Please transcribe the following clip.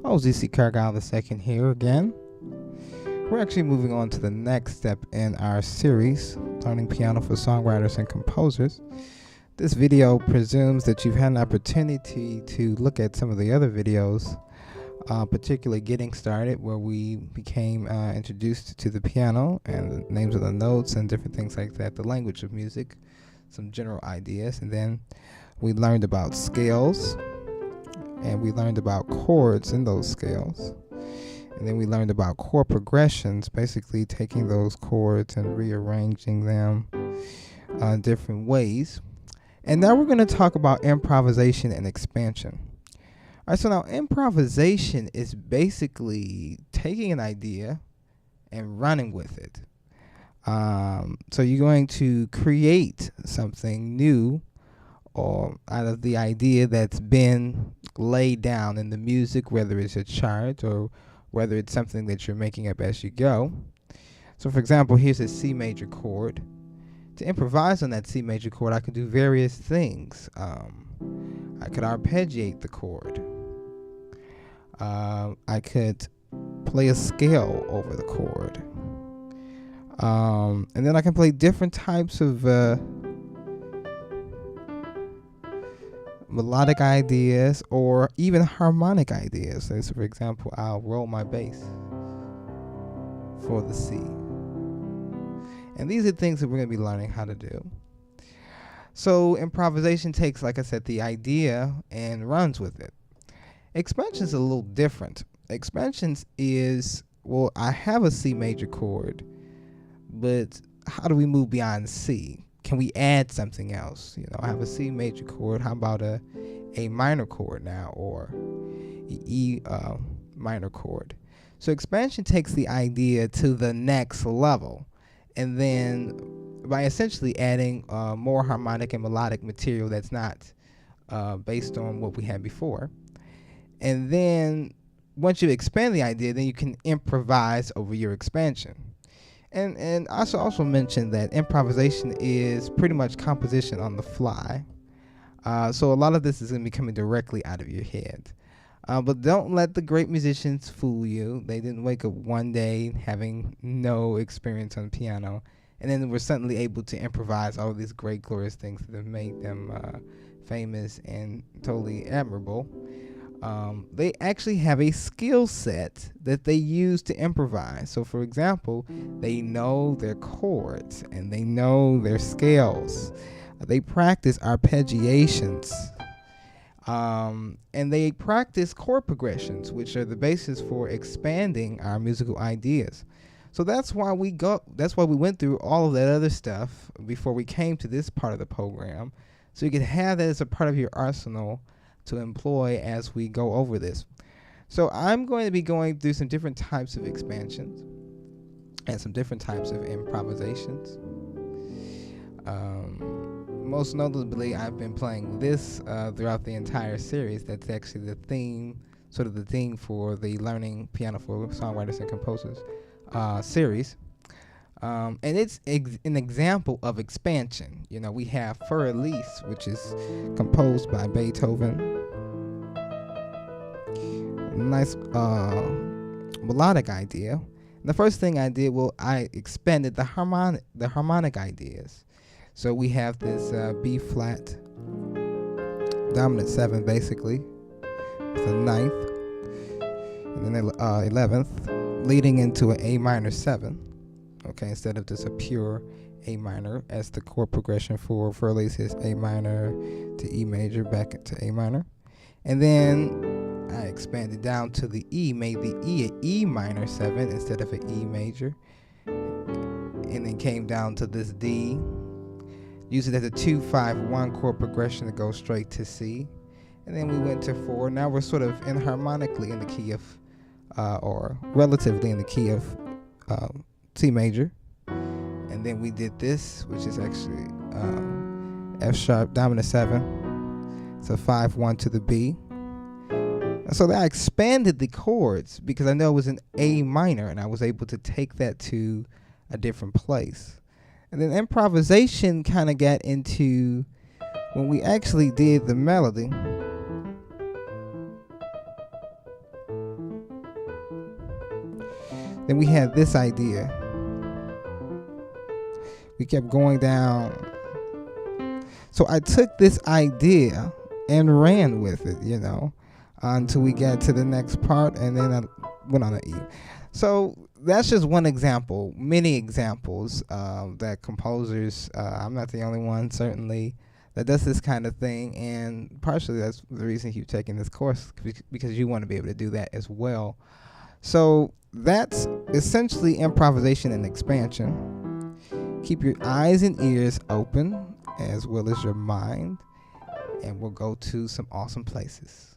OZC Cargyle II here again. We're actually moving on to the next step in our series, Learning Piano for Songwriters and Composers. This video presumes that you've had an opportunity to look at some of the other videos, particularly Getting Started, where we became introduced to the piano and the names of the notes and different things like that, the language of music, some general ideas, and then we learned about scales, and we learned about chords in those scales. And then we learned about chord progressions, basically taking those chords and rearranging them different ways. And now we're going to talk about improvisation and expansion. All right, so now improvisation is basically taking an idea and running with it. So you're going to create something new or out of the idea that's been laid down in the music, whether it's a chart or whether it's something that you're making up as you go. So for example, here's a C major chord. To improvise on that C major chord, I could do various things. I could arpeggiate the chord. I could play a scale over the chord. And then I can play different types of melodic ideas or even harmonic ideas. So for example, I'll roll my bass for the C. And these are things that we're going to be learning how to do. So improvisation takes, like I said, the idea and runs with it. Expansions are a little different. Expansions is, well, I have a C major chord, but how do we move beyond C? Can we add something else? I have a C major chord. How about a minor chord now, or E minor chord? So expansion takes the idea to the next level, and then by essentially adding more harmonic and melodic material that's not based on what we had before. And then once you expand the idea, then you can improvise over your expansion. And I should also mention that improvisation is pretty much composition on the fly. So a lot of this is going to be coming directly out of your head. But don't let the great musicians fool you. They didn't wake up one day having no experience on piano, and then were suddenly able to improvise all these great, glorious things that have made them famous and totally admirable. They actually have a skill set that they use to improvise. So for example, they know their chords and they know their scales. They practice arpeggiations, and they practice chord progressions, which are the basis for expanding our musical ideas. So that's why we went through all of that other stuff before we came to this part of the program, so you can have that as a part of your arsenal to employ as we go over this. So I'm going to be going through some different types of expansions and some different types of improvisations. Most notably, I've been playing this throughout the entire series. That's actually the theme, sort of the theme for the Learning Piano for Songwriters and Composers series. And it's an example of expansion. We have Für Elise, which is composed by Beethoven. Nice melodic idea. And the first thing I did, I expanded the harmonic ideas. So we have this B flat dominant 7 basically, with a 9th, and then 11th, leading into an A minor 7. Okay, instead of just a pure A minor, as the chord progression for Für Elise is A minor to E major back to A minor. And then I expanded down to the E, made the E an E minor 7 instead of an E major. And then came down to this D, use it as a 2-5-1 chord progression to go straight to C. And then we went to 4. Now we're sort of harmonically in the key of, or relatively in the key of C major. And then we did this, which is actually F sharp dominant 7. So 5-1 to the B. And so I expanded the chords because I know it was an A minor, and I was able to take that to a different place. And then improvisation kind of got into when we actually did the melody. Then we had this idea. We kept going down. So I took this idea and ran with it, until we got to the next part, and then I went on an E. So that's just one example, many examples that composers, I'm not the only one, certainly, that does this kind of thing, and partially that's the reason you're taking this course, because you want to be able to do that as well. So that's essentially improvisation and expansion. Keep your eyes and ears open as well as your mind, and we'll go to some awesome places.